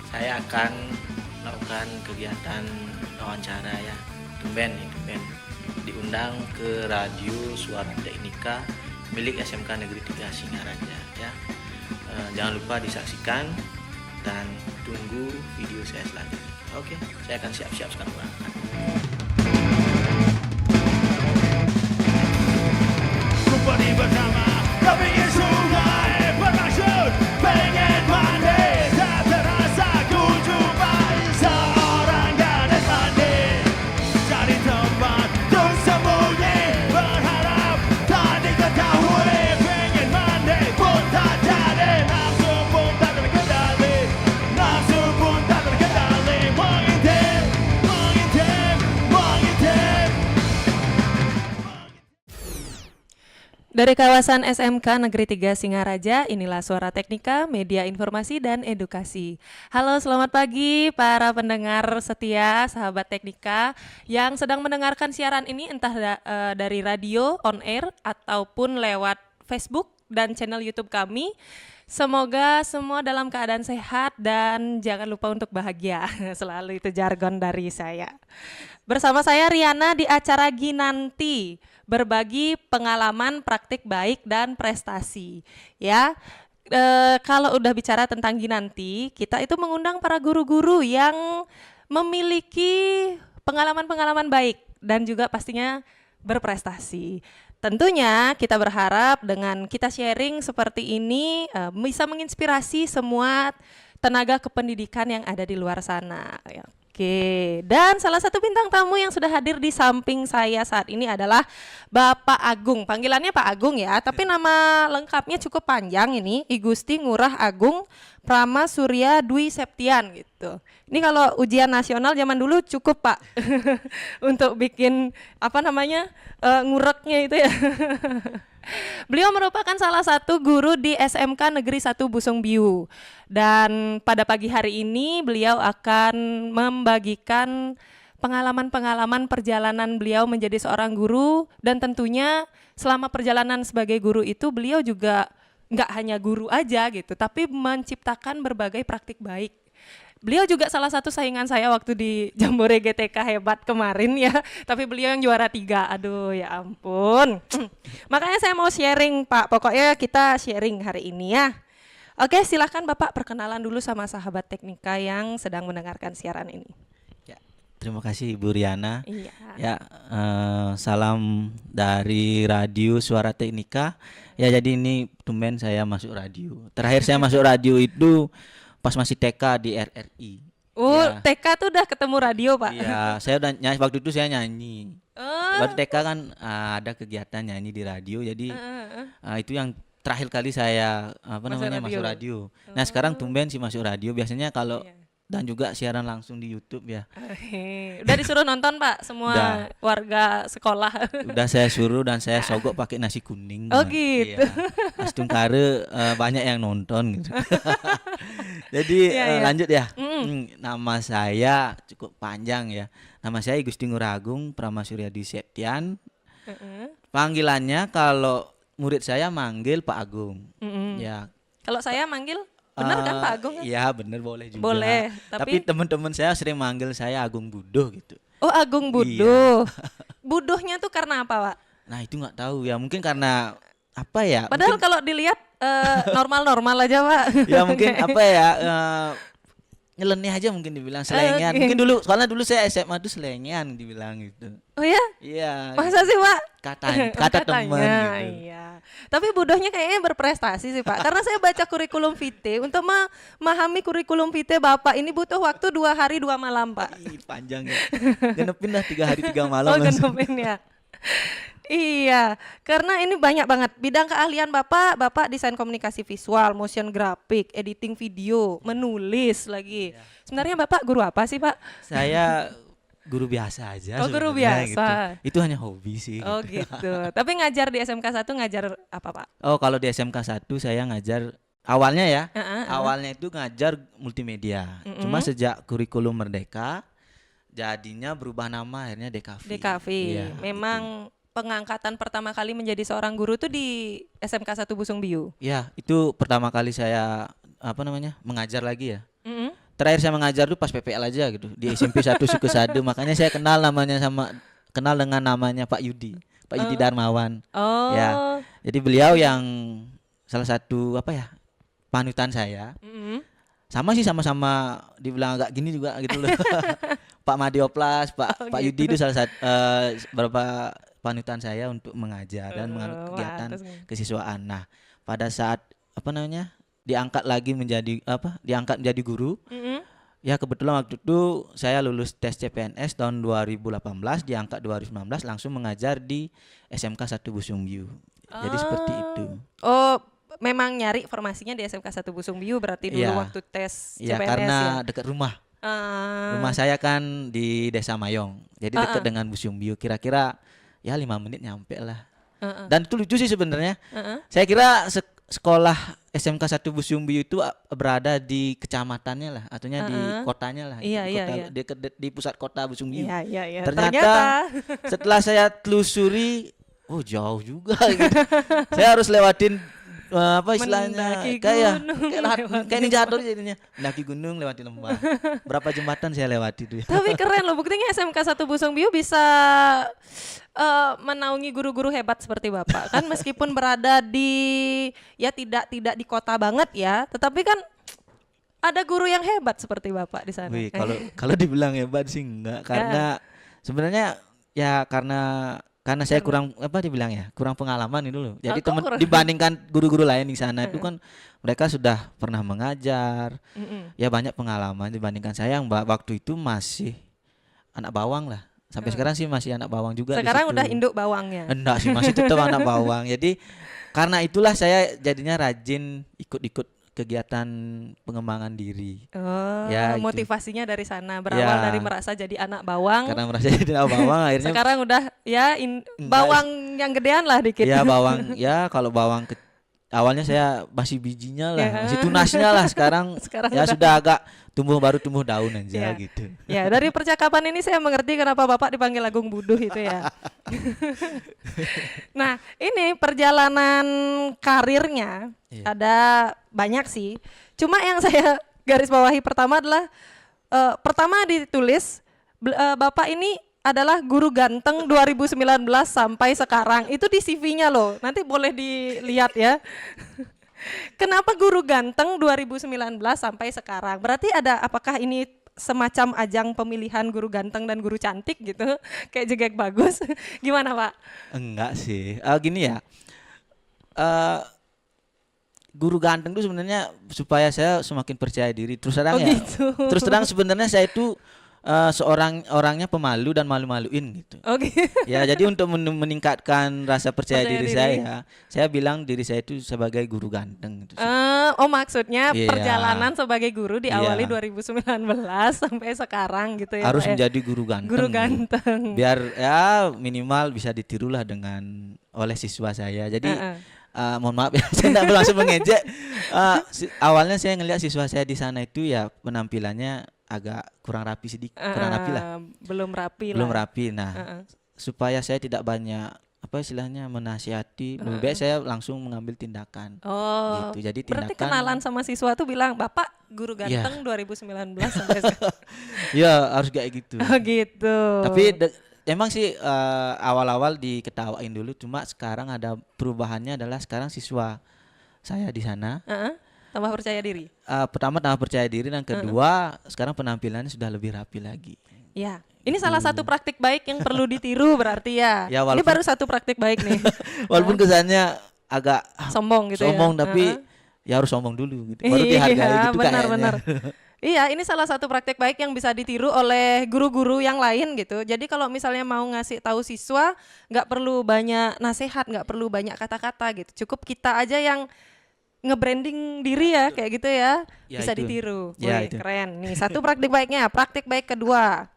saya akan melakukan kegiatan wawancara ya. Tumben diundang ke radio Suara Teknika milik SMK Negeri 3 Singaraja ya. Jangan lupa disaksikan dan tunggu video saya selanjutnya. Oke, saya akan siap-siap sekarang berangkat. Kumpul bersama, kami ingin sungai bermaksud pengen mandi, tak terasa ku jumpai seorang gadis mandi. Cari tempat untuk sembunyi, berharap tak diketahui. Pengen mandi pun tak jadi, nafsu pun tak terkendali, nafsu pun tak terkendali. Mengintip, mengintip, mengintip. Dari kawasan SMK Negeri 3 Singaraja, inilah Suara Teknika, media informasi dan edukasi. Halo, selamat pagi para pendengar setia, sahabat Teknika yang sedang mendengarkan siaran ini entah dari radio on air ataupun lewat Facebook dan channel YouTube kami. Semoga semua dalam keadaan sehat dan jangan lupa untuk bahagia. Selalu itu jargon dari saya. Bersama saya Riana di acara Ginanti, berbagi pengalaman praktik baik dan prestasi. Ya, kalau udah bicara tentang Ginanti, kita itu mengundang para guru-guru yang memiliki pengalaman-pengalaman baik dan juga pastinya berprestasi. Tentunya kita berharap dengan kita sharing seperti ini bisa menginspirasi semua tenaga kependidikan yang ada di luar sana. Oke, dan salah satu bintang tamu yang sudah hadir di samping saya saat ini adalah Bapak Agung. Panggilannya Pak Agung ya, tapi nama lengkapnya cukup panjang ini, I Gusti Ngurah Agung Prama Surya Dwi Septian gitu. Ini kalau ujian nasional zaman dulu cukup Pak untuk bikin ngureknya itu ya. Beliau merupakan salah satu guru di SMK Negeri 1 Busung Biu. Dan pada pagi hari ini beliau akan membagikan pengalaman-pengalaman perjalanan beliau menjadi seorang guru. Dan tentunya selama perjalanan sebagai guru itu beliau juga nggak hanya guru aja gitu, tapi menciptakan berbagai praktik baik. Beliau juga salah satu saingan saya waktu di Jambore GTK hebat kemarin ya, tapi beliau yang juara 3. Aduh ya ampun. Makanya saya mau sharing Pak, pokoknya kita sharing hari ini ya. Oke, silahkan Bapak perkenalan dulu sama sahabat Teknika yang sedang mendengarkan siaran ini. Ya, terima kasih Ibu Riana. Iya. Ya, salam dari radio Suara Teknika. Ya, jadi ini tumben saya masuk radio. Terakhir saya masuk radio itu pas masih TK di RRI. Oh, Ya. TK tuh udah ketemu radio Pak? Iya, saya udah nyanyi, waktu itu saya nyanyi. Oh. Waktu TK kan ada kegiatan nyanyi di radio, jadi itu yang terakhir kali saya masuk radio. Nah sekarang tumben sih masuk radio. Biasanya kalau Iya. dan juga siaran langsung di YouTube ya. Udah disuruh nonton Pak semua Udah. warga sekolah. Udah saya suruh dan saya sogok pakai nasi kuning. Oh, gitu. Iya. Pas Tungkare banyak yang nonton gitu. Jadi Iya, iya. lanjut ya. Nama saya cukup panjang ya. Nama saya Gusti Nguragung Prama Suryadi Septian. Panggilannya kalau murid saya manggil Pak Agung. Ya. Kalau saya manggil benar kan Pak Agung? Iya bener, boleh juga. Boleh, Tapi tapi teman-teman saya sering manggil saya Agung Budo gitu. oh Agung Budo. Budohnya tuh karena apa Pak? Nah itu nggak tahu ya, mungkin karena apa ya? Padahal Mungkin, kalau dilihat normal-normal aja Pak. ya mungkin apa ya? Nyeleneh aja mungkin dibilang selengean. Oke. Mungkin dulu soalnya dulu saya SMA tuh selengean dibilang gitu. Oh ya? Iya. Masa sih Pak? Kata teman Katanya, gitu. iya. Tapi budohnya kayaknya berprestasi sih Pak. Karena saya baca kurikulum vitae, untuk memahami kurikulum vitae Bapak ini butuh waktu 2 hari 2 malam Pak. Ih, panjang ya. Genepin dah 3 hari 3 malam Oh langsung. genepin ya. Iya, karena ini banyak banget bidang keahlian Bapak desain komunikasi visual, motion graphic, editing video, menulis lagi. Sebenarnya Bapak guru apa sih Pak? Saya guru biasa aja. Oh, guru sebenarnya biasa. Gitu. Itu hanya hobi sih. Oh gitu. Tapi ngajar di SMK 1 ngajar apa Pak? Oh, kalau di SMK 1 saya ngajar awalnya ya. Heeh, Awalnya itu ngajar multimedia. Cuma sejak kurikulum Merdeka jadinya berubah nama akhirnya DKV. DKV. Iya, Memang pengangkatan pertama kali menjadi seorang guru tuh di SMK 1 Busung Biu. Ya, itu pertama kali saya mengajar lagi ya. Mm-mm. terakhir saya mengajar tuh pas PPL aja gitu di SMP 1 Sukesado. Makanya saya kenal dengan namanya Pak Yudi. Pak Yudi Darmawan. Oh. Ya. Jadi beliau yang salah satu panutan saya. Sama sih, sama-sama dibilang agak gini juga gitu loh. Pak Madioplas, Pak gitu. Yudi itu salah satu beberapa panutan saya untuk mengajar dan menganut kegiatan kesiswaan. Nah, pada saat diangkat menjadi guru. Ya kebetulan waktu itu saya lulus tes CPNS tahun 2018, diangkat 2019 langsung mengajar di SMK 1 Busungbiu. Jadi seperti itu. Oh, memang nyari formasinya di SMK 1 Busungbiu berarti dulu waktu tes CPNS ya? Karena dekat rumah. Rumah saya kan di Desa Mayong. Jadi dekat dengan Busungbiu. Kira-kira ya 5 menit nyampe lah. Dan itu lucu sih sebenarnya. Saya kira sekolah SMK 1 Busungbiu itu berada di kecamatannya lah, artinya di kotanya lah. Iya. Di pusat kota Busungbiu. Iya. Ternyata setelah saya telusuri, oh jauh juga gitu. Saya harus lewatin istilahnya kayak ninja Hattori jadinya, mendaki gunung lewati lembah. Berapa jembatan saya lewati itu ya. Tapi keren loh, buktinya SMK 1 Busungbiu bisa menaungi guru-guru hebat seperti Bapak kan, meskipun berada di tidak di kota banget ya, tetapi kan ada guru yang hebat seperti Bapak di sana. Wih, kalau dibilang hebat sih enggak, karena sebenarnya ya karena saya kurang kurang pengalaman itu loh. Jadi dibandingkan guru-guru lain di sana itu kan mereka sudah pernah mengajar. Ya banyak pengalaman dibandingkan saya yang waktu itu masih anak bawang lah. Sampai sekarang sih masih anak bawang juga. Sekarang udah induk bawangnya. Enggak sih, masih tetap anak bawang. Jadi karena itulah saya jadinya rajin ikut-ikut kegiatan pengembangan diri. Ya, motivasinya dari sana, berawal dari merasa jadi anak bawang. Karena merasa jadi anak bawang akhirnya sekarang udah bawang yang gedean lah dikit. Ya bawang, ya kalau bawang awalnya saya masih bijinya lah, masih tunasnya lah. Sekarang ya sudah agak baru tumbuh daun aja gitu. Ya, dari percakapan ini saya mengerti kenapa Bapak dipanggil Agung Buduh itu ya. Nah, ini perjalanan karirnya ada banyak sih. Cuma yang saya garis bawahi pertama adalah pertama ditulis Bapak ini adalah guru ganteng 2019 sampai sekarang. Itu di CV-nya loh. Nanti boleh dilihat ya. Kenapa guru ganteng 2019 sampai sekarang? Berarti apakah ini semacam ajang pemilihan guru ganteng dan guru cantik gitu? Kayak jegek bagus. Gimana Pak? Enggak sih. Gini ya. Guru ganteng itu sebenarnya supaya saya semakin percaya diri. Terus terang sebenarnya saya itu orangnya pemalu dan malu-maluin gitu. Ya, jadi untuk meningkatkan rasa percaya diri saya bilang diri saya itu sebagai guru ganteng gitu. Maksudnya perjalanan sebagai guru diawali 2019 sampai sekarang gitu ya. Harus menjadi guru ganteng. Guru ganteng. Biar ya minimal bisa ditirulah oleh siswa saya. Jadi mohon maaf ya, saya tidak langsung mengejek. Awalnya saya ngelihat siswa saya di sana itu ya penampilannya agak kurang rapi sedikit, belum rapi. Nah, supaya saya tidak banyak menasihati, lebih baik saya langsung mengambil tindakan. Gitu. Jadi berarti kenalan sama siswa tuh bilang, Bapak guru ganteng 2019 sampai sekarang. Ya, harus kayak gitu. Gitu. Tapi emang sih awal-awal diketawain dulu, cuma sekarang ada perubahannya adalah sekarang siswa saya di sana tambah percaya diri. Pertama tambah percaya diri dan kedua sekarang penampilannya sudah lebih rapi lagi. Ya, ini salah satu praktik baik yang perlu ditiru berarti ya. Ini baru satu praktik baik nih. Walaupun kesannya agak sombong gitu tapi ya harus sombong dulu gitu. Baru dihargai gitu benar. Iya, ini salah satu praktik baik yang bisa ditiru oleh guru-guru yang lain gitu. Jadi kalau misalnya mau ngasih tahu siswa, nggak perlu banyak nasihat, nggak perlu banyak kata-kata gitu. Cukup kita aja yang nge-branding diri ya, kayak gitu ya, bisa itu ditiru. Wih, keren. Nih, satu praktik baiknya. Praktik baik kedua.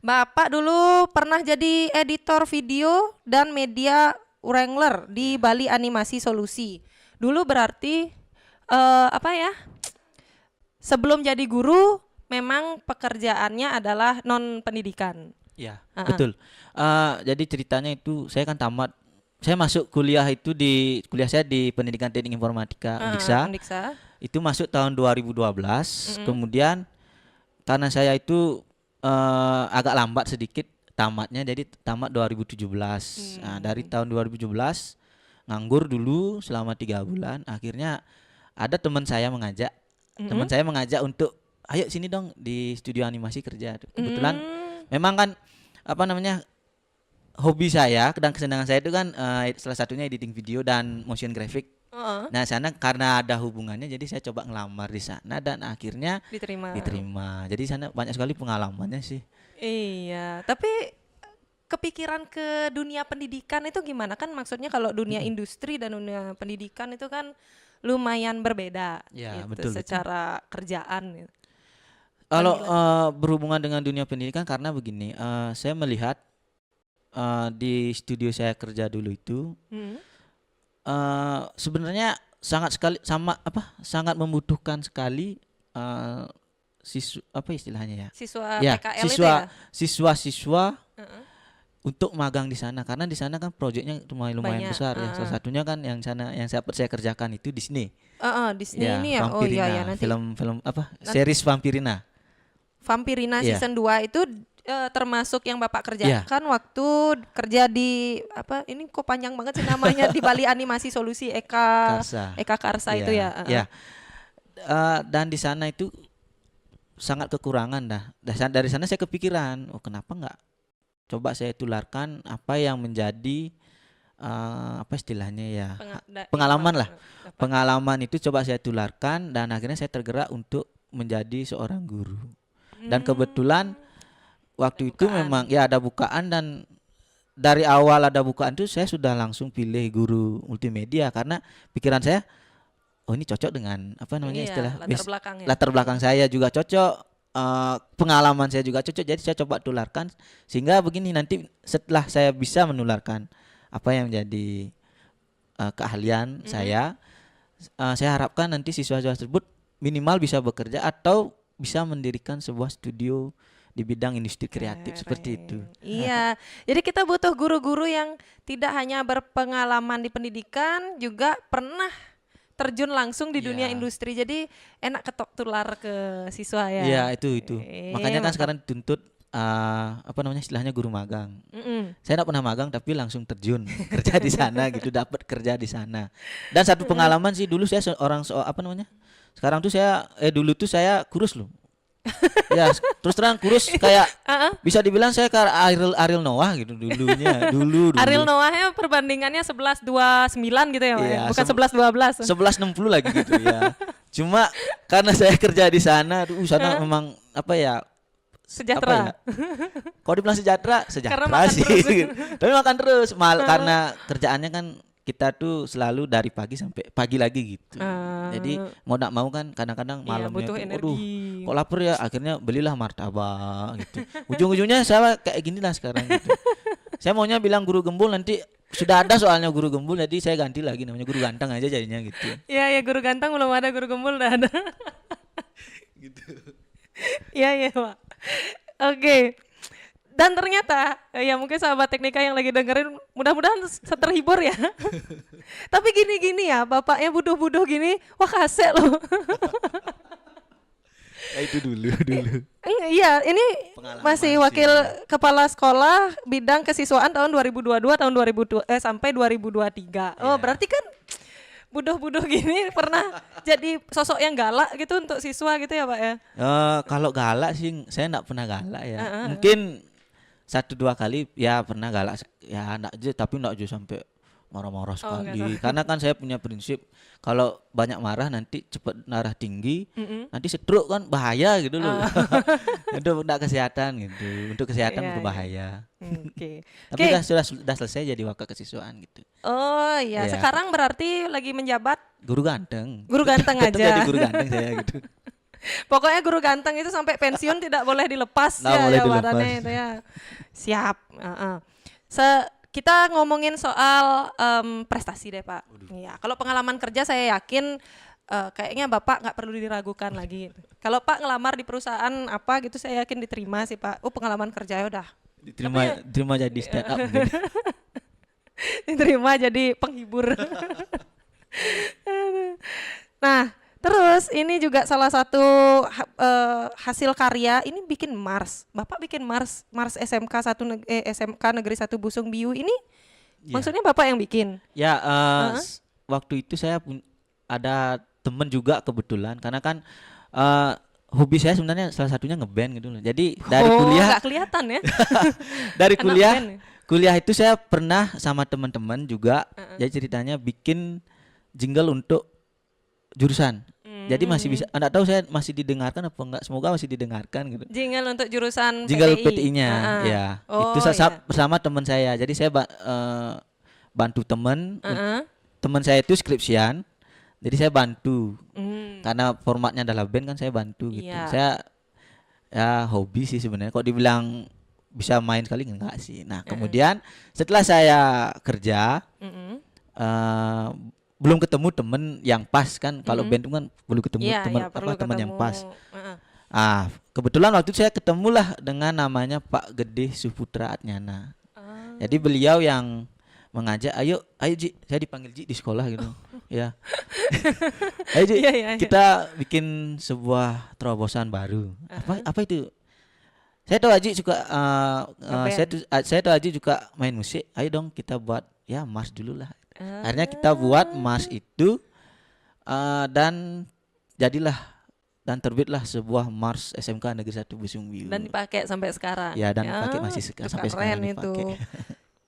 Bapak dulu pernah jadi editor video dan media wrangler di Bali Animasi Solusi. Dulu berarti sebelum jadi guru memang pekerjaannya adalah non pendidikan. Ya, betul. Jadi ceritanya itu saya kan saya masuk kuliah itu kuliah saya di Pendidikan Teknik Informatika Undiksa. Itu masuk tahun 2012. Kemudian karena saya itu agak lambat sedikit tamatnya, jadi tamat 2017. Nah, dari tahun 2017 nganggur dulu selama 3 bulan. Akhirnya ada teman saya mengajak, untuk ayo sini dong di studio animasi kerja. Kebetulan memang kan apa namanya, hobi saya dan kesenangan saya itu kan salah satunya editing video dan motion graphic. Nah, sana karena ada hubungannya, jadi saya coba ngelamar di sana dan akhirnya diterima. Jadi sana banyak sekali pengalamannya sih. Iya, tapi kepikiran ke dunia pendidikan itu gimana? Kan maksudnya kalau dunia industri dan dunia pendidikan itu kan lumayan berbeda Ya, gitu, betul. secara kerjaan gitu. Kalau berhubungan dengan dunia pendidikan, karena begini, saya melihat di studio saya kerja dulu itu sebenarnya sangat membutuhkan sekali apa istilahnya ya? Siswa Ya, PKL itu ya? siswa-siswa untuk magang di sana, karena di sana kan proyeknya lumayan Banyak, besar ya. Salah satunya kan yang saya kerjakan itu Disney. Disney Ya, ini ya. Oh iya ya, nanti film apa? Series Vampirina. Vampirina Iya. season 2 itu termasuk yang Bapak kerjakan waktu kerja di apa ini kok panjang banget sih namanya di Bali Animasi Solusi Eka Karsa itu ya. Ya. Dan di sana itu sangat kekurangan dah. Dari sana saya kepikiran, kenapa nggak coba saya tularkan apa yang menjadi apa istilahnya ya, pengalaman lah. Pengalaman itu coba saya tularkan dan akhirnya saya tergerak untuk menjadi seorang guru. Dan kebetulan waktu itu memang ya ada bukaan, dan dari awal ada bukaan itu saya sudah langsung pilih guru multimedia karena pikiran saya, ini cocok dengan apa namanya latar belakang saya juga cocok, pengalaman saya juga cocok, jadi saya coba tularkan sehingga begini nanti setelah saya bisa menularkan apa yang menjadi keahlian saya harapkan nanti siswa-siswa tersebut minimal bisa bekerja atau bisa mendirikan sebuah studio di bidang industri kreatif. Seperti itu. Iya, jadi kita butuh guru-guru yang tidak hanya berpengalaman di pendidikan, juga pernah terjun langsung di dunia industri. Jadi enak ketok tular ke siswa ya. Iya, itu. Makanya kan sekarang dituntut apa namanya istilahnya guru magang. Saya tidak pernah magang tapi langsung terjun kerja di sana gitu, dapat kerja di sana. Dan satu pengalaman sih, dulu saya apa namanya? Sekarang tuh saya dulu tuh saya kurus loh. Ya, terus terang kurus kayak bisa dibilang saya kayak Ariel Noah gitu dulunya. Dulu. Ariel Noahnya perbandingannya 11-29 gitu ya, Pak? Iya, Bukan 11-12. 11-60 lagi gitu ya. Cuma karena saya kerja di sana, sana memang apa ya? Sejahtera. Kalau dibilang sejahtera sih. Tapi makan terus karena kerjaannya kan kita tuh selalu dari pagi sampai pagi lagi gitu. Jadi mau nak mau kan kadang-kadang malamnya butuh energi. Kok lapar ya, akhirnya belilah martabak gitu. Ujung-ujungnya saya kayak gini lah sekarang gitu. Saya maunya bilang guru gembul, nanti sudah ada soalnya guru gembul, jadi saya ganti lagi namanya guru ganteng aja jadinya gitu. Iya, guru ganteng belum ada, guru gembul udah ada. Gitu. Iya, Pak. Oke. Dan ternyata ya mungkin sahabat teknika yang lagi dengerin mudah-mudahan terhibur ya. Tapi gini-gini ya, bapaknya buduh-buduh gini, wah kasek loh. Ya itu dulu. Iya, ini Pengalaman masih wakil kepala sekolah bidang kesiswaan tahun 2022 sampai 2023. Oh, berarti kan buduh-buduh gini pernah jadi sosok yang galak gitu untuk siswa gitu ya, Pak ya? Kalau galak sih saya enggak pernah galak ya. Mungkin 1-2 kali ya pernah galak ya, tapi enggak juga sampai marah-marah sekali. Karena kan saya punya prinsip kalau banyak marah nanti cepat darah tinggi, nanti stroke kan bahaya gitu loh. Untuk kesehatan gitu, untuk kesehatan berbahaya. Tapi sudah selesai jadi wakil kesiswaan gitu. Oh iya, sekarang berarti lagi menjabat guru ganteng. Guru ganteng aja. Jadi guru ganteng saya gitu. Pokoknya guru ganteng itu sampai pensiun tidak boleh dilepas jabatannya itu ya. Siap. Kita ngomongin soal prestasi deh, Pak. Ya, kalau pengalaman kerja saya yakin kayaknya Bapak nggak perlu diragukan lagi. Kalau Pak ngelamar di perusahaan apa gitu saya yakin diterima sih, Pak. Pengalaman kerja ya udah. Diterima jadi stand up. Diterima jadi penghibur. Nah, Terus ini juga salah satu hasil karya ini bikin Mars. Bapak bikin Mars SMK Negeri 1 Busung Biu ini Ya. maksudnya Bapak yang bikin? Ya, Heeh. waktu itu saya ada temen juga kebetulan karena kan hobi saya sebenarnya salah satunya ngeband gitu loh. Jadi dari kuliah nggak kelihatan ya. dari Anak kuliah band ya? kuliah itu saya pernah sama teman-teman juga. Jadi ceritanya bikin jingle untuk jurusan. Jadi masih bisa, enggak tahu saya masih didengarkan apa enggak, semoga masih didengarkan gitu. Jingle untuk jurusan Jingle PTI. PTI-nya, ya. Oh, Itu saya iya. bersama teman saya. Jadi saya bantu teman saya itu skripsian. Jadi saya bantu. Karena formatnya adalah band kan saya bantu gitu. Iya. Saya ya hobi sih sebenarnya. Kok dibilang bisa main sekali enggak sih. Nah, kemudian setelah saya kerja belum ketemu temen yang pas kan. Kalau band itu kan perlu ketemu Iya, teman iya, perlu teman yang ketemu. pas. Heeh. Kebetulan waktu itu saya ketemulah dengan namanya Pak Gede Suputra Atnyana. Jadi beliau yang mengajak, ayo Ji, saya dipanggil Ji di sekolah gitu. Ya. Ayo Ji, Iya, iya, iya. kita bikin sebuah terobosan baru. Apa itu? Saya tahu Aji suka saya tahu Aji juga main musik. Ayo dong kita buat ya Mars dulu lah. Akhirnya kita buat Mars itu dan jadilah dan terbitlah sebuah Mars SMK Negeri 1 Busung Biu. Dan dipakai sampai sekarang. Ya, dan dipakai masih sampai sekarang keren itu. dipakai.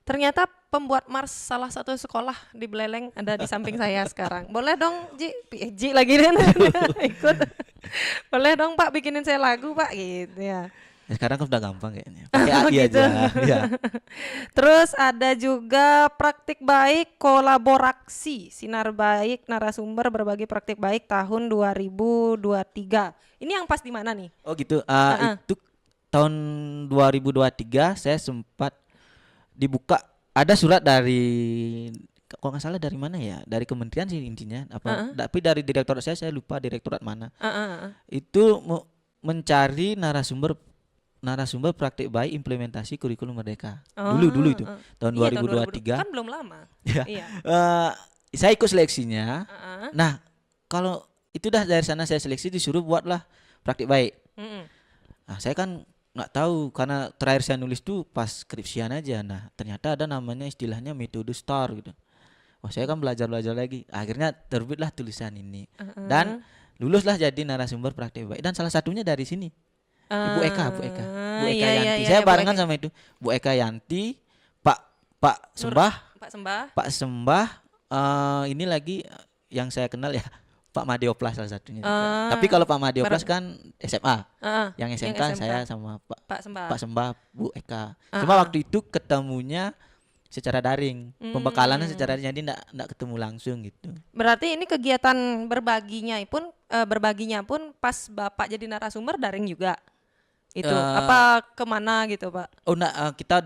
Ternyata pembuat Mars salah satu sekolah di Beleleng ada di samping saya sekarang. Boleh dong Ji lagi nih ikut. Boleh dong Pak bikinin saya lagu Pak gitu ya. Ya, sekarang kan udah gampang kayaknya. Pakai Oh, AI gitu. aja. Ya. Terus ada juga praktik baik kolaborasi sinar baik narasumber berbagi praktik baik tahun 2023. Ini yang pas di mana nih? Oh gitu. Itu tahun 2023 saya sempat dibuka ada surat dari kalau nggak salah dari mana ya, dari kementerian sih intinya tapi dari direktorat saya lupa direktorat mana. Itu mencari narasumber praktik baik implementasi kurikulum merdeka. Dulu itu tahun Iya, 2023. Kan belum lama. Ya. Iya. Saya ikut seleksinya. Nah, kalau itu dah dari sana saya seleksi disuruh buatlah praktik baik. Nah, saya kan nggak tahu karena terakhir saya nulis tuh pas skripsian aja. Nah, ternyata ada namanya istilahnya metode STAR gitu. Wah, saya kan belajar lagi. Akhirnya terbitlah tulisan ini. Dan luluslah jadi narasumber praktik baik dan salah satunya dari sini. Ibu Eka iya, Yanti. iya, Saya Bu barengan Eka. sama itu. Bu Eka Yanti, Pak Sembah, Pak Sembah. ini lagi yang saya kenal ya Pak Madioplas salah satunya juga. Tapi kalau Pak Madioplas kan SMA. Yang SMK saya sama Pak Sembah, Bu Eka. Cuma waktu itu ketemunya secara daring. Pembekalannya secara daring, jadi enggak ketemu langsung gitu. Berarti ini kegiatan berbaginya pun pas Bapak jadi narasumber daring juga. Itu apa kemana gitu Pak? Oh enggak, kita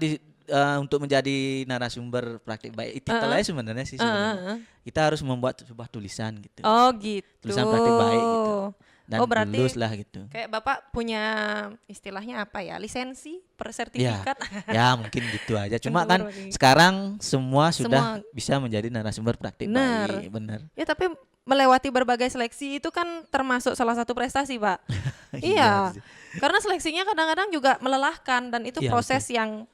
untuk menjadi narasumber praktik baik itu aja sebenarnya sih sebenarnya. Kita harus membuat sebuah tulisan gitu. Oh gitu. Tulisan praktik baik gitu. Dan berarti lulus lah gitu. kayak Bapak punya istilahnya apa ya? Lisensi, sertifikat. Ya mungkin gitu aja. Cuma Untuk kan berbagi. sekarang semua sudah bisa menjadi narasumber praktik Benar. baik. Benar. Ya tapi melewati berbagai seleksi itu kan termasuk salah satu prestasi Pak. Iya. Karena seleksinya kadang-kadang juga melelahkan dan itu Iya, proses yang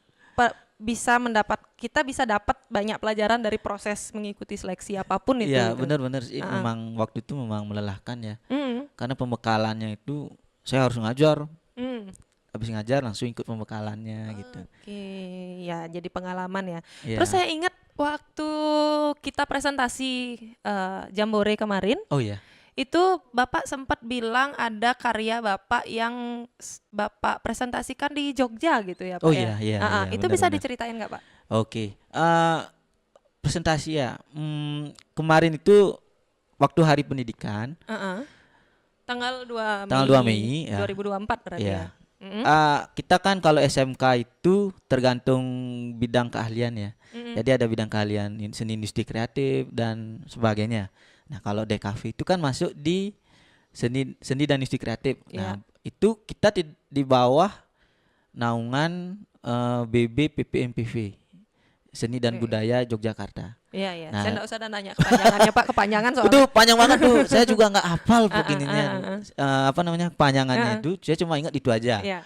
kita bisa dapat banyak pelajaran dari proses mengikuti seleksi apapun itu. Iya, benar-benar sih. Memang waktu itu memang melelahkan ya. Karena pembekalannya itu saya harus ngajar. Habis ngajar langsung ikut pembekalannya gitu. Oke, ya jadi pengalaman ya. Iya. Terus saya ingat waktu kita presentasi Jambore kemarin, Oh iya. itu Bapak sempat bilang ada karya Bapak yang Bapak presentasikan di Jogja gitu ya Pak Oh ya? iya, Itu bisa benar-benar. diceritain nggak Pak? Oke. Presentasi ya. Kemarin itu waktu Hari Pendidikan. Tanggal 2 Mei, Tanggal 2 Mei, ya. 2024 berarti Iya. ya? Kita kan kalau SMK itu tergantung bidang keahlian ya. Jadi ada bidang keahlian seni industri kreatif dan sebagainya. Nah, kalau DKV itu kan masuk di seni dan industri kreatif. Nah, itu kita di bawah naungan BB PPMPV. Seni dan Budaya Yogyakarta. Iya, iya. Nah, Saya enggak usah nanya kepanjangannya, Pak. Kepanjangan soalnya. Itu panjang banget tuh. Saya juga nggak hafal begininya. Apa namanya kepanjangannya itu. Saya cuma ingat itu aja. Iya.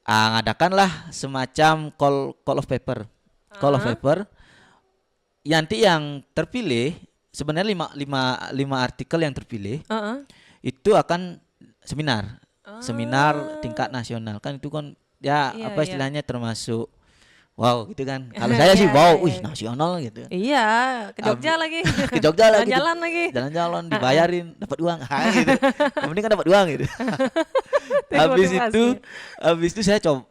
Ngadakanlah semacam call of paper. Call of paper. Nanti yang terpilih sebenarnya lima artikel yang terpilih itu akan seminar. Seminar tingkat nasional kan itu kan ya Iya, apa iya. istilahnya termasuk wow gitu kan. Kalau saya sih Iya, wow, iya, wih iya. nasional gitu. Iya, ke Jogja lagi. Ke Jogja lagi. Jalan-jalan lagi. Jalan-jalan dibayarin, dapat uang. Gitu. Yang penting kan dapat uang gitu. Motivasi. Habis itu saya coba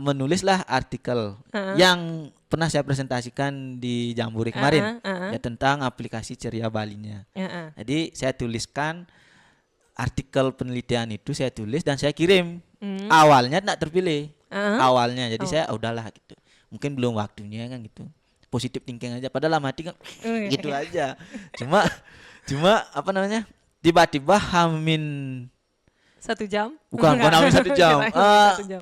menulislah artikel yang pernah saya presentasikan di Jambore kemarin ya tentang aplikasi Ceria Balinya. Jadi saya tuliskan artikel penelitian itu saya tulis dan saya kirim. Awalnya tidak terpilih. Awalnya jadi saya udahlah gitu. Mungkin belum waktunya kan gitu. Positif thinking aja padahal dalam hati kan gitu aja. Cuma apa namanya? Tiba-tiba Hamin 1 jam? bukan Hamin 1 jam. Satu jam.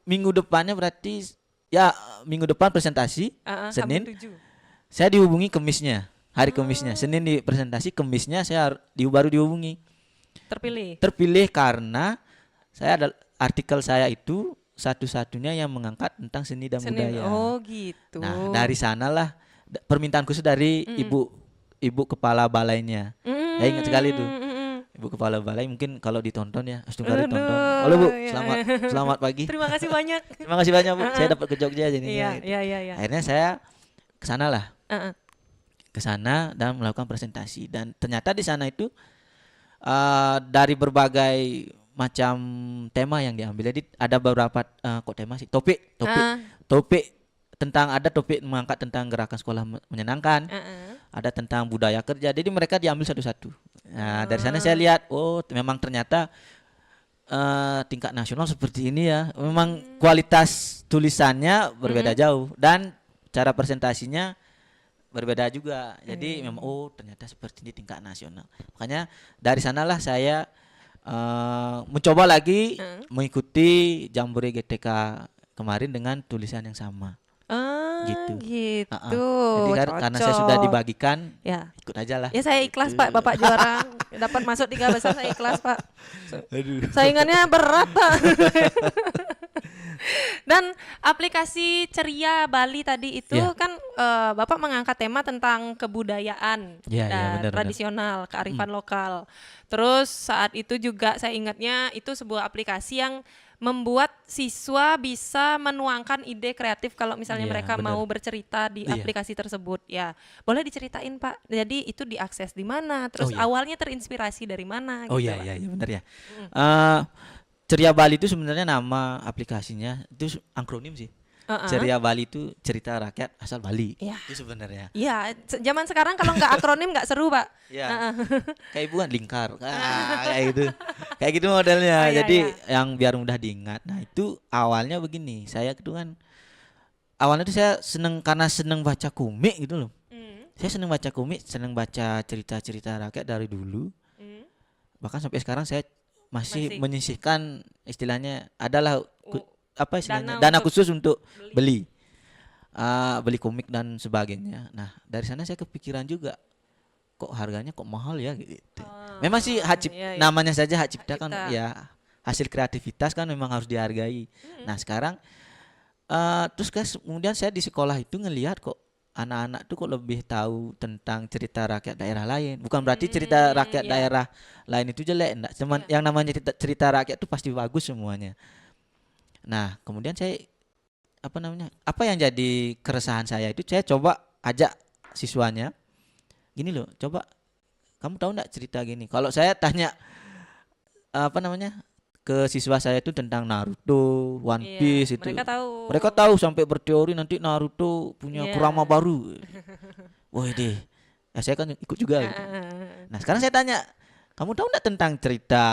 Minggu depannya berarti ya minggu depan presentasi Senin. Hamin 7. Saya dihubungi Kemisnya. Hari Kemisnya. Senin di presentasi, Kemisnya saya baru dihubungi. Terpilih karena saya ada artikel saya itu satu-satunya yang mengangkat tentang seni dan budaya. Oh gitu. Nah, dari sanalah permintaan khusus dari ibu kepala balainya. Saya ingat sekali itu. Ibu kepala balai mungkin kalau ditonton ya, Astungkari tonton. Halo Bu, iya, selamat pagi. Terima kasih banyak. Terima kasih banyak Bu. Saya dapat ke Jogja jadinya. Iya, iya. Akhirnya saya ke sana lah. Ke sana dan melakukan presentasi dan ternyata di sana itu dari berbagai macam tema yang diambil. Jadi ada beberapa kok tema sih? Topik tentang ada topik mengangkat tentang gerakan sekolah menyenangkan. Ada tentang budaya kerja. Jadi mereka diambil satu-satu. Nah, dari sana saya lihat memang ternyata tingkat nasional seperti ini ya. Memang kualitas tulisannya berbeda jauh dan cara presentasinya berbeda juga. Jadi memang ternyata seperti ini tingkat nasional. Makanya dari sanalah saya mencoba lagi mengikuti Jambore GTK kemarin dengan tulisan yang sama. Gitu. Jadi karena saya sudah dibagikan, ya ikut aja lah. Ya saya ikhlas Pak, Bapak juara dapat masuk 3 besar, saya ikhlas Pak. Saingannya berat Pak. Dan aplikasi Ceria Bali tadi itu kan Bapak mengangkat tema tentang kebudayaan benar, tradisional, kearifan lokal. Terus saat itu juga saya ingatnya itu sebuah aplikasi yang membuat siswa bisa menuangkan ide kreatif kalau misalnya mereka mau bercerita di aplikasi tersebut. Ya, boleh diceritain Pak. Jadi itu diakses di mana? Terus awalnya terinspirasi dari mana? Oh gitu, iya benar ya. Ceria Bali itu sebenarnya nama aplikasinya itu akronim sih. Ceria Bali itu cerita rakyat asal Bali. Itu sebenarnya. Iya, zaman sekarang kalau nggak akronim nggak seru Pak. Iya. Kayak ibu kan lingkar. Kayak gitu. Kayak gitu modelnya. Jadi yang biar mudah diingat. Nah, itu awalnya begini. Saya itu kan awalnya itu saya karena seneng baca komik gitu loh. Saya seneng baca komik, seneng baca cerita-cerita rakyat dari dulu. Bahkan sampai sekarang saya masih menyisihkan istilahnya adalah apa istilahnya dana khusus untuk beli komik dan sebagainya. Nah, dari sana saya kepikiran juga kok harganya kok mahal ya gitu. Memang sih namanya saja hak cipta kan ya hasil kreativitas kan memang harus dihargai. Nah, sekarang terus kemudian saya di sekolah itu ngelihat kok anak-anak tuh kok lebih tahu tentang cerita rakyat daerah lain. Bukan berarti cerita rakyat daerah lain itu jelek, enggak. Cuman yang namanya cerita rakyat itu pasti bagus semuanya. Nah, kemudian saya apa yang jadi keresahan saya itu saya coba ajak siswanya. Gini loh, coba kamu tahu enggak cerita gini? Kalau saya tanya ke siswa saya itu tentang Naruto, One Piece itu. Mereka tahu sampai berteori nanti Naruto punya kurama baru. Wah deh, ya saya kan ikut juga. Gitu. Nah sekarang saya tanya, kamu tahu nggak tentang cerita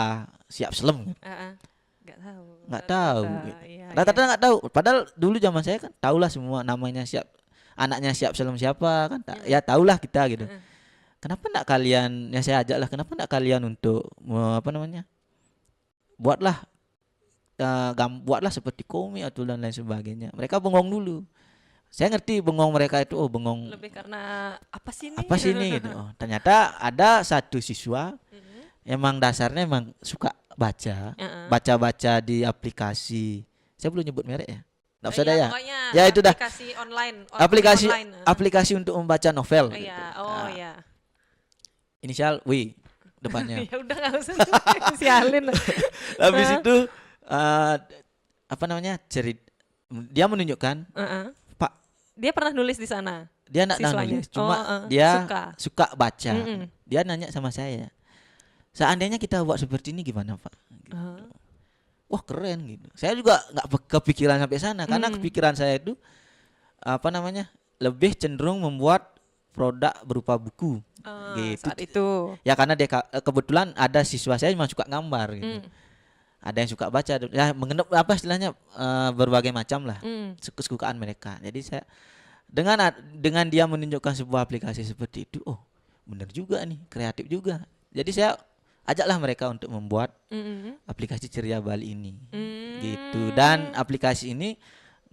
Siap Selem? Nggak tahu. Rata-rata nggak tahu. Padahal dulu zaman saya kan tahulah semua namanya anaknya Siap Selem siapa kan? Ya tahulah kita gitu. Kenapa nggak kalian? Ya saya ajak lah. Kenapa nggak kalian untuk buatlah seperti komik atau dan lain sebagainya. Mereka bengong dulu. saya ngerti bengong mereka itu, oh bengong Lebih karena apa sih ini? apa sih ini gitu. Oh, ternyata ada satu siswa emang dasarnya emang suka baca, baca-baca di aplikasi. Saya belum nyebut merek ya. Nggak usah dah ya. Pokoknya Ya itu dah. aplikasi online. Aplikasi online. aplikasi untuk membaca novel. Oh, gitu. iya. Nah, inisial W depannya. Ya udah nggak usah sialin. Habis itu apa namanya dia menunjukkan Pak, Dia pernah nulis di sana. dia nggak Siswanya. nulis, cuma dia suka baca. Dia nanya sama saya, seandainya kita buat seperti ini gimana Pak? Gitu. Wah keren gitu. Saya juga nggak kepikiran sampai sana karena kepikiran saya itu apa namanya lebih cenderung membuat produk berupa buku gitu. Saat itu. Ya karena dia kebetulan ada siswa saya memang suka gambar gitu. Ada yang suka baca, ya mengenal apa istilahnya berbagai macam lah kesukaan mereka. Jadi saya dengan dia menunjukkan sebuah aplikasi seperti itu, oh benar juga nih, kreatif juga. Jadi saya ajaklah mereka untuk membuat aplikasi Ceria Bali ini, gitu. Dan aplikasi ini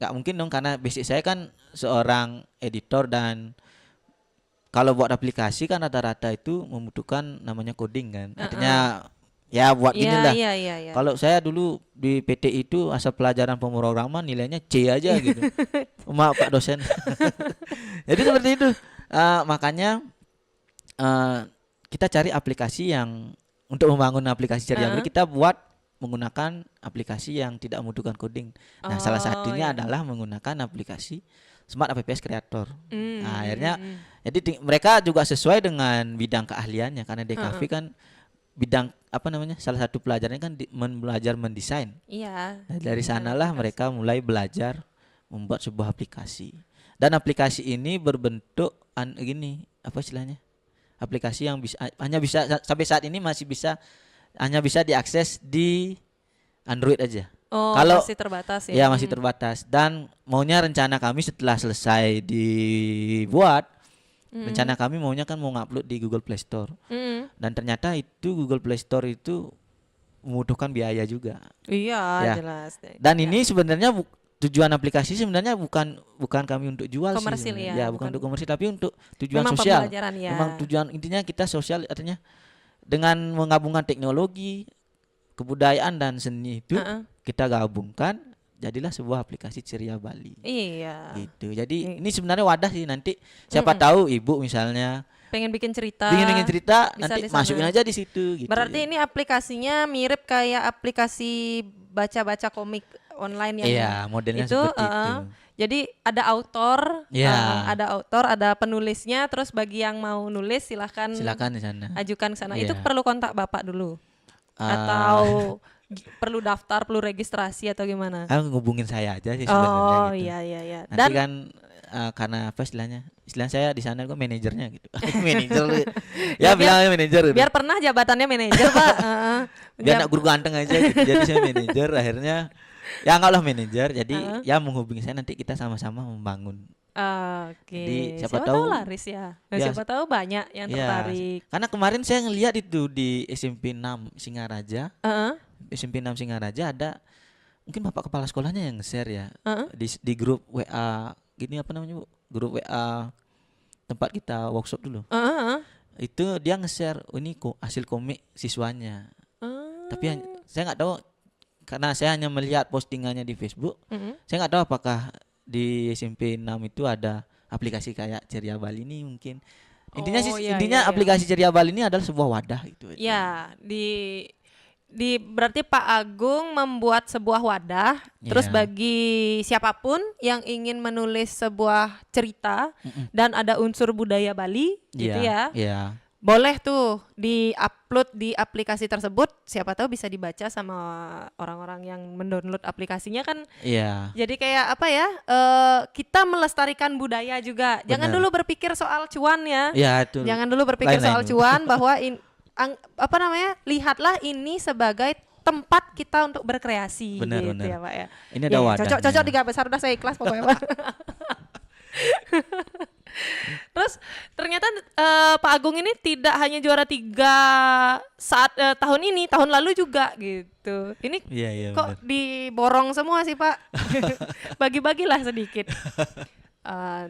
nggak mungkin dong karena basic saya kan seorang editor dan kalau buat aplikasi kan rata-rata itu membutuhkan namanya coding kan, artinya ya buat inilah. Iya. Kalau saya dulu di PT itu asal pelajaran pemrograman nilainya C aja gitu, sama Pak dosen. Jadi seperti itu, makanya kita cari aplikasi yang untuk membangun aplikasi Ceria Bali kita buat menggunakan aplikasi yang tidak membutuhkan coding. Nah, salah satunya adalah menggunakan aplikasi Smart APPS Creator. Nah, akhirnya jadi mereka juga sesuai dengan bidang keahliannya karena DKV kan bidang apa namanya? Salah satu pelajarannya kan belajar mendesain. Iya. Nah, dari sanalah mereka mulai belajar membuat sebuah aplikasi. Dan aplikasi ini berbentuk gini, apa istilahnya? Aplikasi yang hanya bisa sampai saat ini masih bisa hanya bisa diakses di Android aja. Oh, kalau masih terbatas ya. Ya masih terbatas dan maunya rencana kami setelah selesai dibuat rencana kami maunya kan mau ngupload di Google Play Store. Dan ternyata itu Google Play Store itu membutuhkan biaya juga. Iya, jelas. Dan ini sebenarnya tujuan aplikasi sebenarnya bukan kami untuk jual komersil sih. Ya, bukan untuk komersil tapi untuk tujuan memang sosial. Ya. Memang tujuan intinya kita sosial artinya dengan menggabungkan teknologi, kebudayaan dan seni itu kita gabungkan jadilah sebuah aplikasi Ceria Bali. Iya. Gitu. Jadi ini sebenarnya wadah sih nanti siapa tahu ibu misalnya pengen bikin cerita nanti masukin aja di situ gitu. Berarti ini aplikasinya mirip kayak aplikasi baca-baca komik online yang modelnya itu, seperti itu. Jadi ada autor, ada penulisnya, terus bagi yang mau nulis silakan di sana. Ajukan ke sana. Itu perlu kontak Bapak dulu. Atau perlu daftar, perlu registrasi atau gimana? Ngubungin saya aja sih sebenarnya. Oh gitu. iya. Nanti dan kan karena apa istilahnya saya di sana gue manajernya gitu. Manajer. Ya bilangnya manajer. Biar pernah jabatannya manajer, Pak. Biar nak guru ganteng aja gitu. Jadi saya manajer akhirnya ya enggak lah manajer. Jadi ya menghubungi saya nanti kita sama-sama membangun. Oke. Jadi siapa tahu tahu laris ya. Siapa tahu banyak yang tertarik. Karena kemarin saya ngelihat itu di SMP 6 Singaraja. SMP 6 Singaraja ada mungkin Bapak kepala sekolahnya yang nge-share ya. Di grup WA gini apa namanya Bu? Grup WA tempat kita workshop dulu. Itu dia nge-share ini kok hasil komik siswanya. Tapi saya nggak tahu karena saya hanya melihat postingannya di Facebook. Saya nggak tahu apakah di SMP 6 itu ada aplikasi kayak Ceria Bali ini mungkin. Intinya aplikasi Ceria Bali ini adalah sebuah wadah itu. Ya, berarti Pak Agung membuat sebuah wadah terus bagi siapapun yang ingin menulis sebuah cerita dan ada unsur budaya Bali gitu ya. Boleh tuh di-upload di aplikasi tersebut, siapa tahu bisa dibaca sama orang-orang yang mendownload aplikasinya kan. Jadi kayak apa ya? Kita melestarikan budaya juga. Jangan dulu berpikir soal cuan ya. Jangan dulu berpikir soal cuan bahwa lihatlah ini sebagai tempat kita untuk berkreasi. Benar. Ya Pak ya. Ini ada wadah. Cocok 3 besar udah saya ikhlas pokoknya Pak. Terus ternyata Pak Agung ini tidak hanya juara 3 saat tahun ini, tahun lalu juga gitu. Ini kok benar. diborong semua sih Pak. Bagi-bagilah sedikit.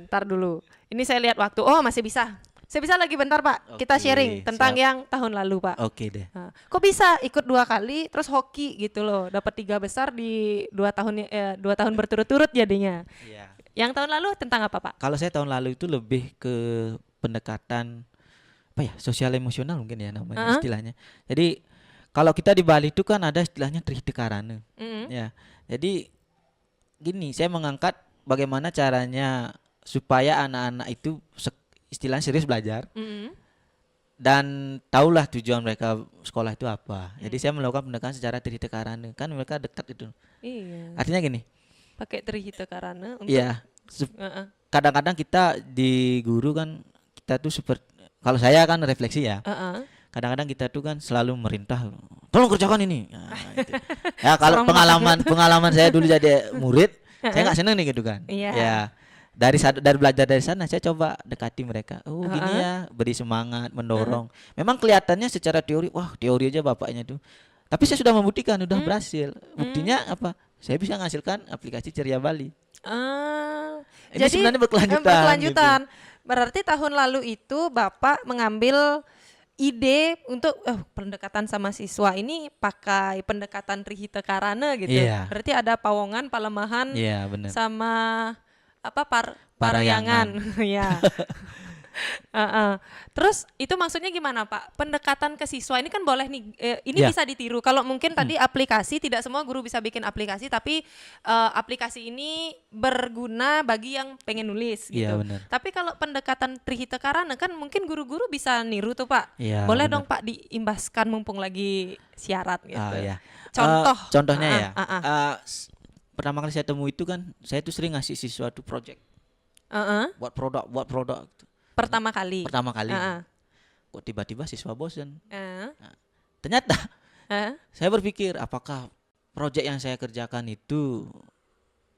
Ntar dulu. Ini saya lihat waktu. Oh, masih bisa. Saya bisa lagi bentar, Pak. Kita Oke, sharing tentang siap. yang tahun lalu, Pak. Oke deh. Kok bisa ikut 2 kali terus hoki gitu loh. Dapat 3 besar di 2 tahun berturut-turut jadinya. Iya. Yang tahun lalu tentang apa, Pak? Kalau saya tahun lalu itu lebih ke pendekatan apa ya, sosial emosional mungkin ya namanya istilahnya. Jadi kalau kita di Bali itu kan ada istilahnya Trihita Karana. Ya. Jadi gini, saya mengangkat bagaimana caranya supaya anak-anak itu istilahnya serius belajar dan tahulah tujuan mereka sekolah itu apa. Jadi saya melakukan pendekatan secara Trihita Karana. Kan mereka dekat itu. Iya. Artinya gini. Pakai Trihita Karana untuk Iya. Kadang-kadang kita di guru kan kita tuh seperti, kalau saya kan refleksi ya. Kadang-kadang kita tuh kan selalu merintah, tolong kerjakan ini. Nah, gitu. Ya kalau pengalaman saya dulu jadi murid, saya nggak seneng nih gitu kan. Iya. Ya dari belajar dari sana saya coba dekati mereka. Oh gini ya, beri semangat, mendorong. Memang kelihatannya secara teori, wah teori aja bapaknya tuh. Tapi saya sudah membuktikan, sudah berhasil. Buktinya apa? Saya bisa menghasilkan aplikasi Ceria Bali. Ini Jadi sebenarnya berkelanjutan. berkelanjutan. Berarti tahun lalu itu Bapak mengambil ide untuk pendekatan sama siswa ini pakai pendekatan Trihita Karana gitu. Iya. Berarti ada Pawongan, Palemahan, Iya benar. sama apa Parahyangan. Parahyangan. Ya. Terus itu maksudnya gimana, Pak? Pendekatan ke siswa ini kan boleh nih, ini Ya. bisa ditiru. Kalau mungkin tadi aplikasi, tidak semua guru bisa bikin aplikasi, tapi aplikasi ini berguna bagi yang pengen nulis gitu. Iya benar. Tapi kalau pendekatan Trihita Karana kan mungkin guru-guru bisa niru tuh, Pak. Iya, Boleh benar. dong, Pak, diimbaskan mumpung lagi syarat gitu. Ya. Contohnya. Pertama kali saya temu itu kan, saya tuh sering ngasih siswa tuh project, buat produk gitu. Pertama kali. Pertama kali. Kok tiba-tiba siswa bosen. Uh, Ternyata uh, saya berpikir apakah project yang saya kerjakan itu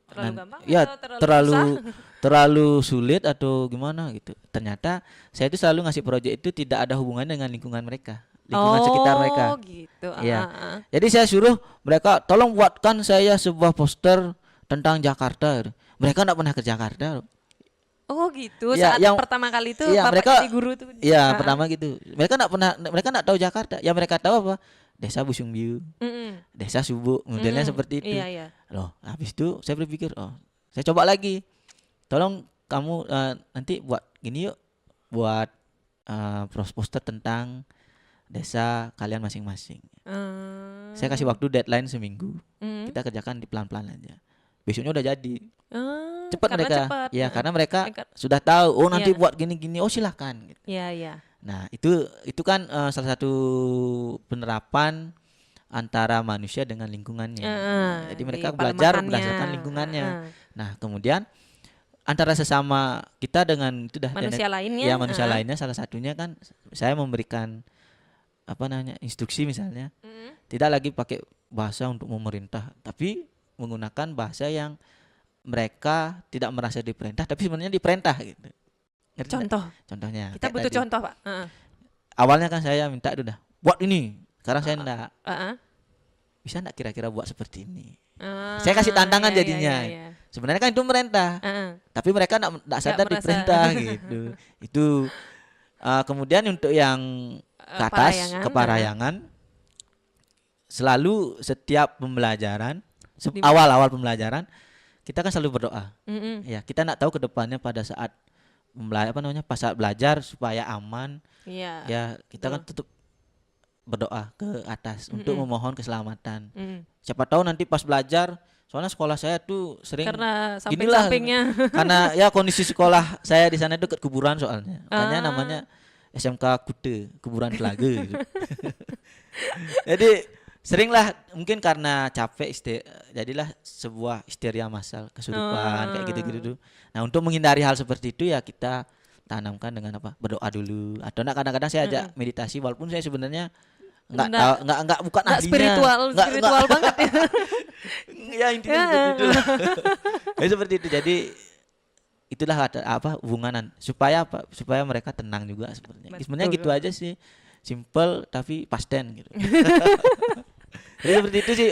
terlalu gampang ya atau terlalu susah? terlalu sulit atau gimana gitu. Ternyata saya itu selalu ngasih project itu tidak ada hubungannya dengan lingkungan mereka, lingkungan sekitar mereka. Oh gitu. Iya. Jadi saya suruh mereka tolong buatkan saya sebuah poster tentang Jakarta. Mereka enggak pernah ke Jakarta. Oh gitu. Ya, Saat yang- pertama kali itu iya, Bapak mereka- jadi guru tuh. Iya, pertama gitu. Mereka enggak tahu Jakarta. Ya mereka tahu apa? Desa Busungbiu, Desa Subuh, modelnya seperti itu. Iya, iya. Loh, habis itu saya berpikir, saya coba lagi. Tolong kamu nanti buat gini yuk, buat poster tentang desa kalian masing-masing. Saya kasih waktu deadline seminggu. Kita kerjakan di pelan-pelan aja. Besoknya udah jadi. Cepat karena mereka. cepat. Ya, karena mereka Mereka- sudah tahu, nanti Iya. buat gini-gini. Oh, silahkan gitu. Iya, iya. Nah, itu kan salah satu penerapan antara manusia dengan lingkungannya. Jadi mereka di belajar palemahannya. berdasarkan lingkungannya. Nah, kemudian antara sesama kita dengan itu dah Manusia lainnya, Ya, manusia lainnya salah satunya kan saya memberikan instruksi misalnya. Tidak lagi pakai bahasa untuk memerintah, tapi menggunakan bahasa yang mereka tidak merasa diperintah tapi sebenarnya diperintah gitu. Ngerti nggak? Contoh. Contohnya Kita kayak butuh tadi. contoh, Pak. Awalnya kan saya minta itu dah buat ini. Sekarang saya enggak. Heeh. Bisa enggak kira-kira buat seperti ini? Saya kasih tantangan jadinya. Sebenarnya kan itu merintah, tapi mereka enggak sadar merasa. diperintah gitu. Itu kemudian untuk yang ke atas Parahyangan, ke Parahyangan selalu setiap pembelajaran Di- awal-awal pembelajaran kita kan selalu berdoa. Ya, kita enggak tahu ke depannya pada saat pas saat belajar supaya aman. Iya. Ya, kita kan tetap berdoa ke atas untuk memohon keselamatan. Siapa tahu nanti pas belajar, soalnya sekolah saya tuh sering Karena ginilah, samping-sampingnya. karena ya kondisi sekolah saya di sana dekat kuburan soalnya. Makanya namanya SMK Kute, kuburan Telaga gitu. Jadi seringlah mungkin karena capek jadilah sebuah histeria massal, kesurupan kayak gitu-gitu tuh. Nah, untuk menghindari hal seperti itu ya kita tanamkan dengan berdoa dulu, atau enggak kadang-kadang saya ajak meditasi walaupun saya sebenarnya enggak tahu, enggak bukan Nggak ahlinya. spiritual banget ya. Ya intinya seperti itu. Ya seperti itu. Jadi itulah hubungan supaya mereka tenang juga sebenarnya. Betul. Sebenarnya gitu aja sih. Simple tapi pasten gitu. Jadi seperti itu sih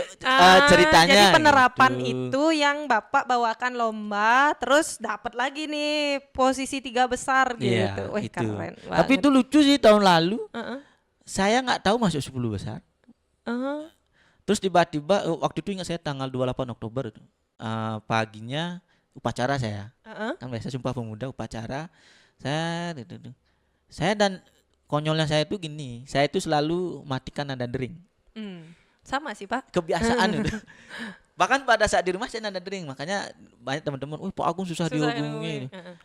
ceritanya. Jadi penerapan gitu. itu yang Bapak bawakan lomba, terus dapat lagi nih posisi 3 besar Iya, gitu. Wih, itu. keren Tapi banget. itu lucu sih tahun lalu. Heeh. Saya nggak tahu masuk 10 besar. Heeh. Terus tiba-tiba waktu itu ingat saya tanggal 28 Oktober itu. Paginya upacara saya. Heeh. Kan biasa Sumpah Pemuda upacara. Saya dan konyolnya saya itu gini, saya itu selalu matikan nada dering. Sama sih Pak. Kebiasaan itu. Bahkan pada saat di rumah saya nada dering, makanya banyak teman-teman, "Wih, Pak Agung susah dihubungi." Heeh.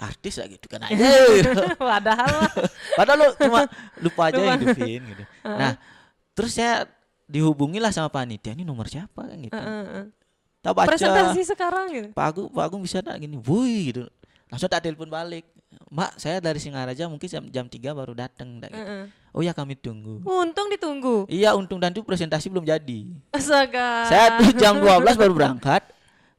Artis lah gitu kan aja gitu. Padahal lo cuma lupa aja hidupin gitu. Nah, terus saya dihubungilah sama panitia, ini nomor siapa kan gitu. Tak baca. Presentasi sekarang gitu. Pak Agung bisa tak gini, wih gitu. Langsung tak telepon balik. Mbak, saya dari Singaraja mungkin jam 3 baru datang gitu. Oh ya, kami tunggu. Untung ditunggu. Iya, untung, dan itu presentasi belum jadi. Astaga. Saya tuh jam 12 baru berangkat.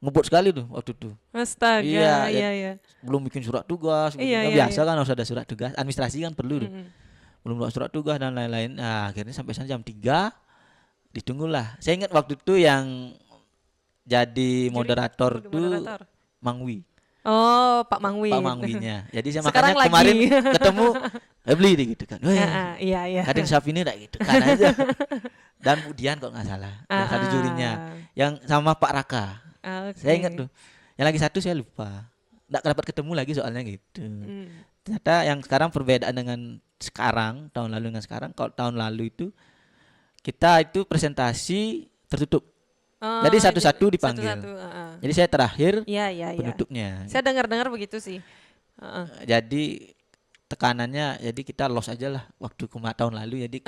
Ngebut sekali tuh waktu itu. Astaga. Iya. Belum bikin surat tugas. Iya, biasa kan harus ada surat tugas. Administrasi kan perlu tuh. Belum buat surat tugas dan lain-lain. Nah, akhirnya sampai sana jam 3 ditunggulah. Saya ingat waktu itu yang jadi moderator tuh Mangwi. Oh, Pak Mangwi. Pak Mangwinya. Jadi saya Sekarang makanya lagi. kemarin ketemu beli deh gitu kan. Iya. Kadang Syafini enggak gitu kan aja. Dan Budian kok nggak salah. Yang satu jurinya. Yang sama Pak Raka. Okay. Saya ingat tuh. Yang lagi satu saya lupa. Enggak dapat ketemu lagi soalnya gitu. Ternyata yang sekarang perbedaan dengan sekarang, tahun lalu dengan sekarang. Kalau tahun lalu itu kita itu presentasi tertutup. Jadi satu-satu dipanggil. Jadi saya terakhir penutupnya. Saya dengar-dengar begitu sih. Jadi tekanannya, jadi kita loss aja lah waktu tahun lalu. Jadi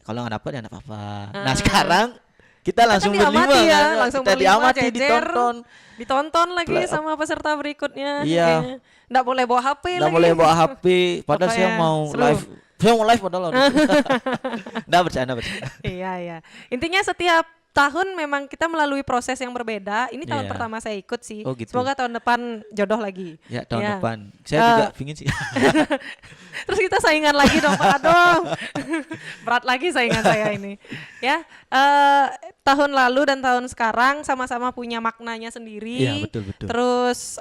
kalau nggak dapat ya nggak apa-apa. Nah sekarang kita langsung berlima ya, kan? langsung Kita berlima, diamati, jejer, ditonton lagi sama peserta berikutnya. Iya. Nggak boleh bawa HP lagi. Nggak boleh bawa HP. Padahal saya mau seru. live. Saya mau live padahal. Nggak bercanda. Iya. Intinya setiap tahun memang kita melalui proses yang berbeda. Ini tahun pertama saya ikut sih. Oh, gitu. Semoga tahun depan jodoh lagi. Ya, tahun depan. Saya juga pingin sih. Terus kita saingan lagi dong Pak. Aduh. Berat lagi saingan saya ini. Ya, tahun lalu dan tahun sekarang sama-sama punya maknanya sendiri. Iya, betul. Terus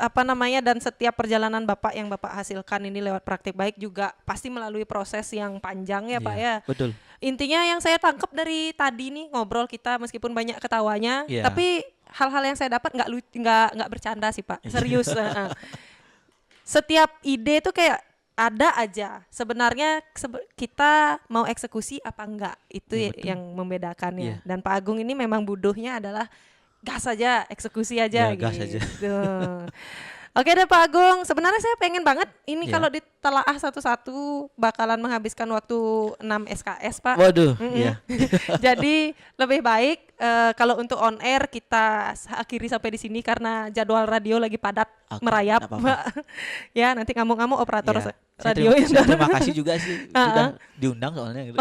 dan setiap perjalanan Bapak yang Bapak hasilkan ini lewat praktik baik juga pasti melalui proses yang panjang ya Pak ya. Betul. Intinya yang saya tangkap dari tadi nih ngobrol kita meskipun banyak ketawanya, tapi hal-hal yang saya dapat nggak bercanda sih Pak, serius. Setiap ide itu kayak ada aja. Sebenarnya kita mau eksekusi apa enggak itu yang membedakannya. Dan Pak Agung ini memang buduhnya adalah gas aja, eksekusi aja gitu. Gas aja. Oke deh Pak Agung, sebenarnya saya pengen banget ini kalau ditelaah satu-satu bakalan menghabiskan waktu 6 SKS Pak. Waduh, iya. Jadi lebih baik kalau untuk on air kita akhiri sampai di sini karena jadwal radio lagi padat merayap. Ya, nanti ngamuk-ngamuk operator radio yang terima kasih juga sih sudah diundang soalnya gitu.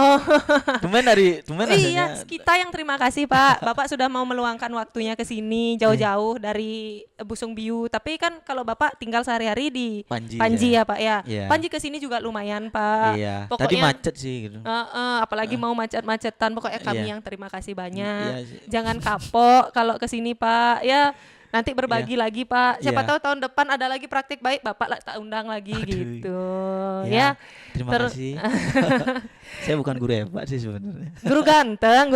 Tumben iya, kita yang terima kasih Pak. Bapak sudah mau meluangkan waktunya ke sini jauh-jauh dari Busung Biu. Tapi kan kalau Bapak tinggal sehari-hari di Panji ya Pak ya. Panji ke sini juga lumayan Pak. Iya. Pokoknya, tadi macet sih gitu. Apalagi mau macet-macetan. Pokoknya kami yang terima kasih banyak. Iya. Jangan kapok kalau ke sini Pak. Ya. Nanti berbagi lagi Pak. Siapa tahu tahun depan ada lagi praktik baik Bapak tak undang lagi. Gitu. Ya. Terima kasih. Saya bukan guru hebat sih sebenarnya. Guru ganteng.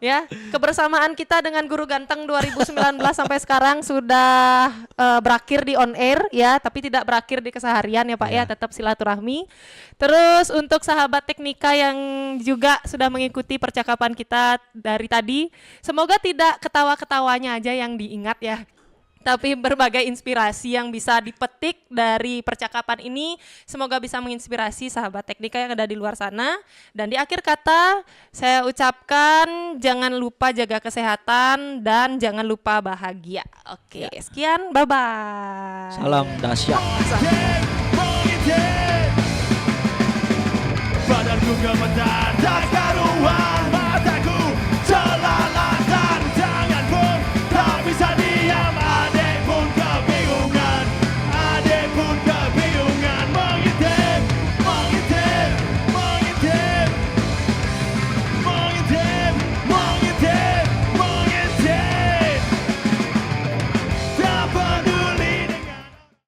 Ya. Kebersamaan kita dengan guru ganteng 2019 sampai sekarang sudah berakhir di on air ya, tapi tidak berakhir di keseharian ya Pak ya, tetap silaturahmi. Terus untuk sahabat teknika yang juga sudah mengikuti percakapan kita dari tadi, semoga tidak ketawa-ketawanya aja yang diingat ya, tapi berbagai inspirasi yang bisa dipetik dari percakapan ini semoga bisa menginspirasi sahabat teknika yang ada di luar sana. Dan di akhir kata saya ucapkan jangan lupa jaga kesehatan dan jangan lupa bahagia. Oke, sekian, bye-bye. Salam dahsyat. Badanku gemetar tak karuan.